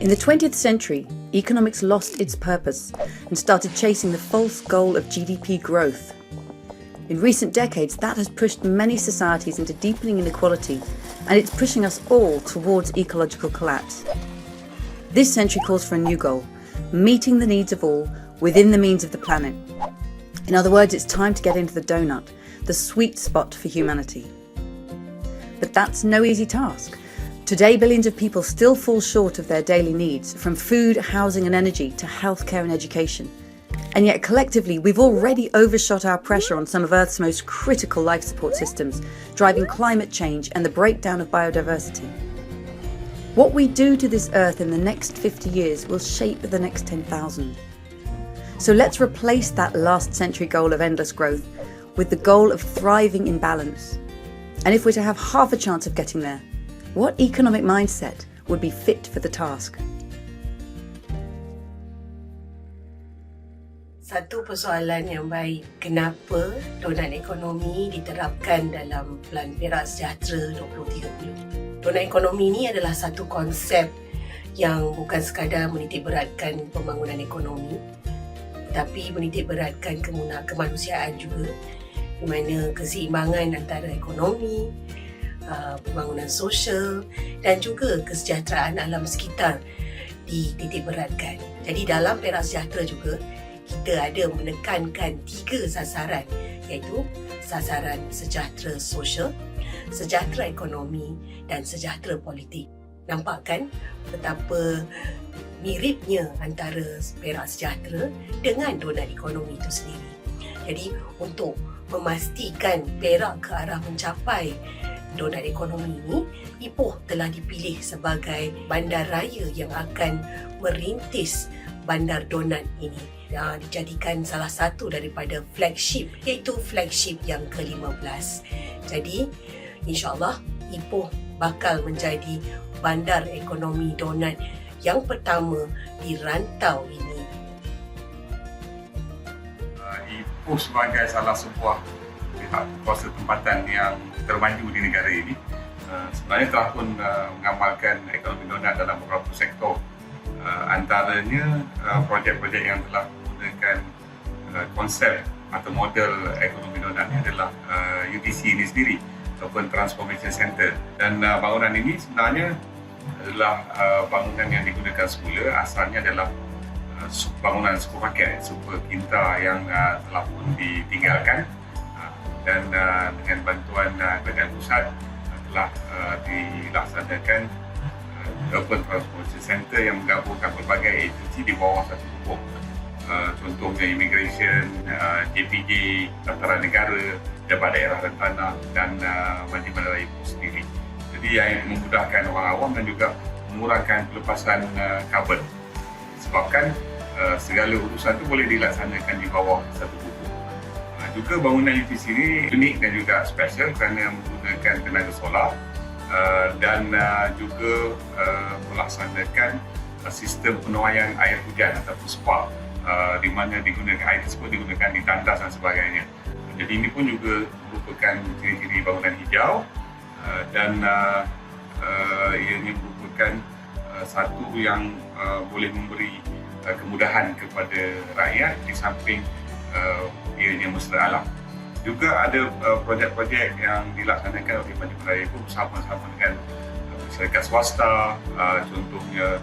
In the 20th century, economics lost its purpose and started chasing the false goal of GDP growth. In recent decades, that has pushed many societies into deepening inequality, and it's pushing us all towards ecological collapse. This century calls for a new goal, meeting the needs of all within the means of the planet. In other words, it's time to get into the donut, the sweet spot for humanity. But that's no easy task. Today, billions of people still fall short of their daily needs, from food, housing and energy to healthcare and education. And yet collectively, we've already overshot our pressure on some of Earth's most critical life support systems, driving climate change and the breakdown of biodiversity. What we do to this Earth in the next 50 years will shape the next 10,000. So let's replace that last century goal of endless growth with the goal of thriving in balance. And if we're to have half a chance of getting there, what economic mindset would be fit for the task? Satu persoalan yang baik, kenapa donat ekonomi diterapkan dalam Pelan Perak Sejahtera 2030? Donat ekonomi ini adalah satu konsep yang bukan sekadar menitikberatkan pembangunan ekonomi, tapi menitikberatkan kemanusiaan juga, di mana keseimbangan antara ekonomi, pembangunan sosial dan juga kesejahteraan alam sekitar dititikberatkan. Jadi dalam Perak Sejahtera juga kita ada menekankan 3 sasaran, iaitu sasaran sejahtera sosial, sejahtera ekonomi dan sejahtera politik. Nampak kan betapa miripnya antara Perak Sejahtera dengan donat ekonomi itu sendiri. Jadi untuk memastikan Perak ke arah mencapai donat ekonomi ini, Ipoh telah dipilih sebagai bandaraya yang akan merintis bandar donat ini. Dijadikan salah satu daripada flagship, iaitu flagship yang ke-15. Jadi, insyaAllah Ipoh bakal menjadi bandar ekonomi donat yang pertama di rantau ini. Ipoh sebagai salah sebuah pihak kuasa tempatan yang termaju di negara ini sebenarnya telah pun mengamalkan ekonomi donat dalam beberapa sektor. Antaranya projek-projek yang telah menggunakan konsep atau model ekonomi donat ini adalah UTC ini sendiri ataupun Transformation Center. Dan bangunan ini sebenarnya adalah bangunan yang digunakan semula, asalnya adalah bangunan supermarket, super kinta yang telah pun ditinggalkan dan dengan bantuan kerajaan pusat telah dilaksanakan Urban Transformation Center yang menggabungkan berbagai agensi di bawah satu pokok. Contohnya Immigration, JPJ, Tataran Negara, Jabat Daerah dan Tanah dan Majlis Bandar Ipoh sendiri. Jadi yang memudahkan orang awam dan juga mengurangkan pelepasan karbon. Sebabkan segala urusan itu boleh dilaksanakan di bawah satu pokok. Juga bangunan UTC ini unik dan juga special kerana menggunakan tenaga solar dan juga melaksanakan sistem penuaian air hujan ataupun SPA, di mana air tersebut digunakan di tandas dan sebagainya. Jadi ini pun juga merupakan ciri-ciri bangunan hijau dan ianya merupakan satu yang boleh memberi kemudahan kepada rakyat di samping ianya mesra alam. Juga ada projek-projek yang dilaksanakan oleh Majlis Bandar Ipoh bersama-sama dengan syarikat swasta, contohnya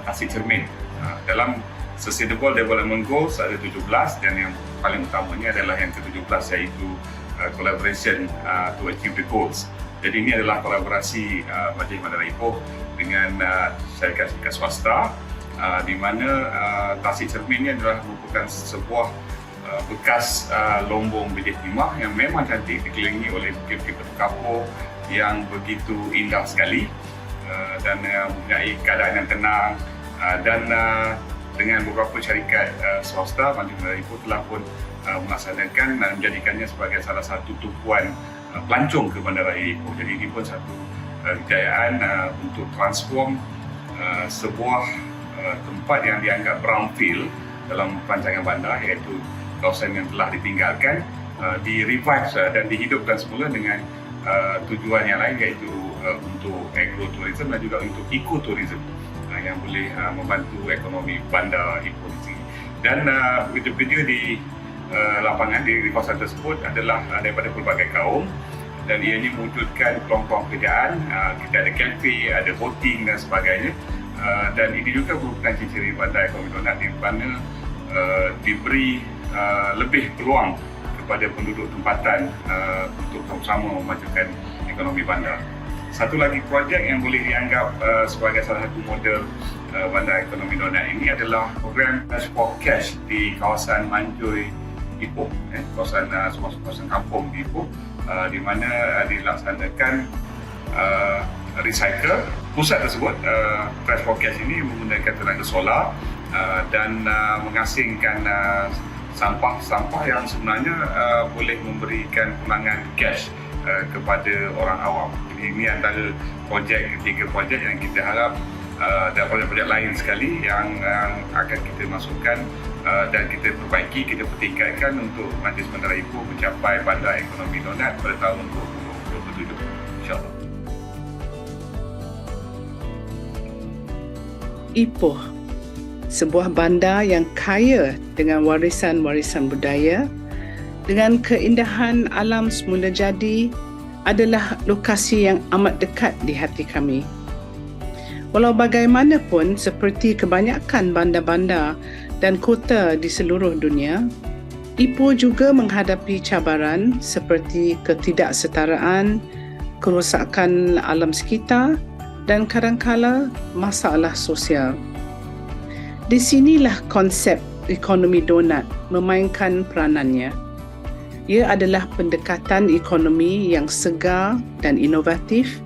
Tasik Cermin. Dalam Sustainable Development Goals ada 17 dan yang paling utamanya adalah yang ke-17 iaitu collaboration to achieve the goals. Jadi ini adalah kolaborasi Majlis Bandar Ipoh dengan syarikat-syarikat swasta, di mana Tasik Cermin ini adalah merupakan sebuah bekas lombong bilik timah yang memang cantik, dikelilingi oleh bukit-bukit batu kapur yang begitu indah sekali dan mempunyai keadaan yang tenang dan dengan beberapa syarikat swasta, Majlis Bandar Ipoh telah pun melaksanakan dan menjadikannya sebagai salah satu tumpuan pelancong ke Bandaraya Ipoh. Jadi ini pun satu kejayaan untuk transform sebuah tempat yang dianggap brownfield dalam perancangan bandar, iaitu kawasan yang telah ditinggalkan, di-revive dan dihidupkan semula dengan tujuan yang lain, iaitu untuk agrotourism dan juga untuk ekoturism. yang boleh membantu ekonomi bandar Ipoh di sini. Dan kerja-kerja di lapangan di kawasan tersebut adalah daripada pelbagai kaum, dan ianya mewujudkan peluang-peluang pekerjaan. Kita ada kafe, ada boating dan sebagainya, dan ini juga merupakan ciri bandar ekonomi Donat di mana diberi lebih peluang kepada penduduk tempatan untuk sama-sama memajukan ekonomi bandar. Satu lagi projek yang boleh dianggap sebagai salah satu model bandar ekonomi Donat ini adalah program Transport Cash di kawasan Manjoy Ipoh, kawasan kampung di Ipoh, di mana dilaksanakan recycle. Pusat tersebut, Transport Cash ini menggunakan tenaga solar dan mengasingkan sampah-sampah yang sebenarnya boleh memberikan pulangan cash kepada orang awam. Ini antara tiga projek yang kita harap dan projek-projek lain sekali yang akan kita masukkan dan kita perbaiki, kita pertingkatkan untuk Majlis Bandar Ipoh mencapai bandar ekonomi Donat pada tahun 2027, insyaAllah. Ipoh, sebuah bandar yang kaya dengan warisan-warisan budaya, dengan keindahan alam semula jadi, adalah lokasi yang amat dekat di hati kami. Walau bagaimanapun, seperti kebanyakan bandar-bandar dan kota di seluruh dunia, Ipoh juga menghadapi cabaran seperti ketidaksetaraan, kerosakan alam sekitar dan kadangkala masalah sosial. Di sinilah konsep ekonomi donat memainkan peranannya. Ia adalah pendekatan ekonomi yang segar dan inovatif,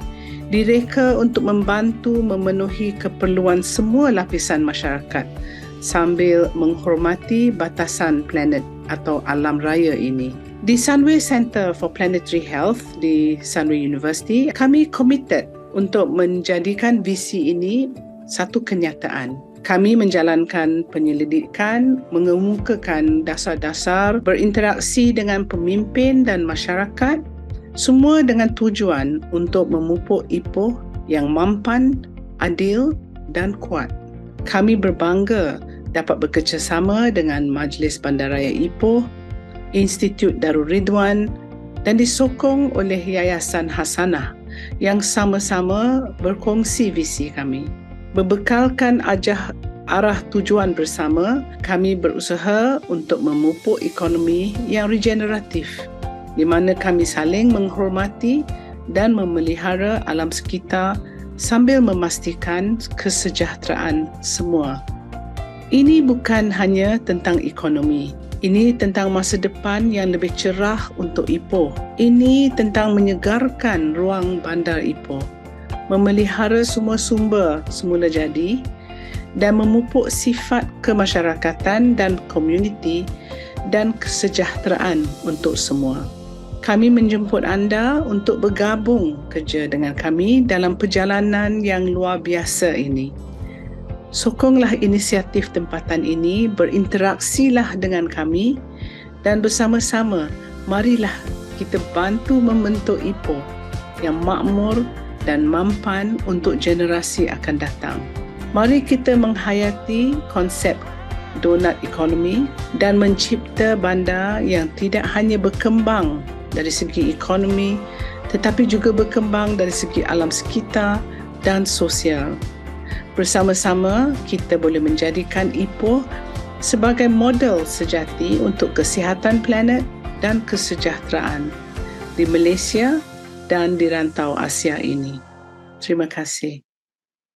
direka untuk membantu memenuhi keperluan semua lapisan masyarakat sambil menghormati batasan planet atau alam raya ini. Di Sunway Center for Planetary Health di Sunway University, kami komited untuk menjadikan visi ini satu kenyataan. Kami menjalankan penyelidikan, mengemukakan dasar-dasar berinteraksi dengan pemimpin dan masyarakat, semua dengan tujuan untuk memupuk Ipoh yang mampan, adil dan kuat. Kami berbangga dapat bekerjasama dengan Majlis Bandaraya Ipoh, Institut Darul Ridwan dan disokong oleh Yayasan Hasanah yang sama-sama berkongsi visi kami. Berbekalkan arah tujuan bersama, kami berusaha untuk memupuk ekonomi yang regeneratif, di mana kami saling menghormati dan memelihara alam sekitar sambil memastikan kesejahteraan semua. Ini bukan hanya tentang ekonomi. Ini tentang masa depan yang lebih cerah untuk Ipoh. Ini tentang menyegarkan ruang bandar Ipoh, memelihara semua sumber semula jadi dan memupuk sifat kemasyarakatan dan komuniti dan kesejahteraan untuk semua. Kami menjemput anda untuk bergabung kerja dengan kami dalam perjalanan yang luar biasa ini. Sokonglah inisiatif tempatan ini, berinteraksilah dengan kami dan bersama-sama marilah kita bantu membentuk Ipoh yang makmur dan mampan untuk generasi akan datang. Mari kita menghayati konsep donat ekonomi dan mencipta bandar yang tidak hanya berkembang dari segi ekonomi tetapi juga berkembang dari segi alam sekitar dan sosial. Bersama-sama kita boleh menjadikan Ipoh sebagai model sejati untuk kesihatan planet dan kesejahteraan di Malaysia dan di rantau Asia ini. Terima kasih.